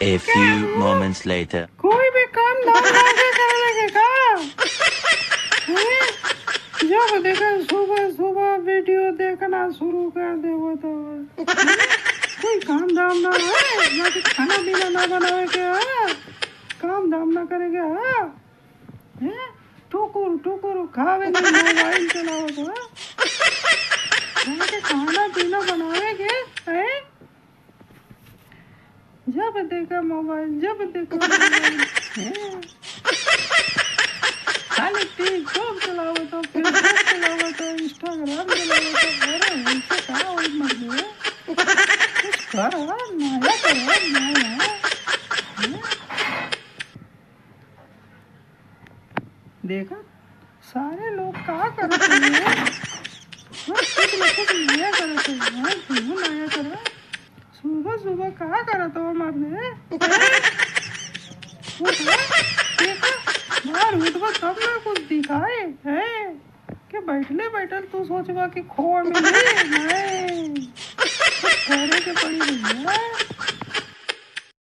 A few moments later. कोई भी काम धाम लाके कर लेंगे का? जब देखा सुबह सुबह वीडियो देखना शुरू कर दे वो तो कोई काम धाम ना है, बाकी खाना पीना ना बनावे के काम धाम ना करेगा टुकुर टुकुर खावे नहीं मोबाइल चलाओ तो जाके खाना पीना बनावे के जब देखा मोबाइल खाली टिकटॉक चलाओ तो फेसबुक चलाओ तो इंस्टाग्राम चलाओ तो अरे ऐसे कहाँ हो मत कुछ कर नया देखा सारे लोग क्या करते हैं कुछ न कुछ नया करते हैं क्यों नया करा सुबह सुबह क्या करते हो मरने बाहर उठवा तब ना कुछ दिखाए है कि बैठले बैठल तू सोचवा कि खोआ मिले नहीं करे के पड़ी भैया।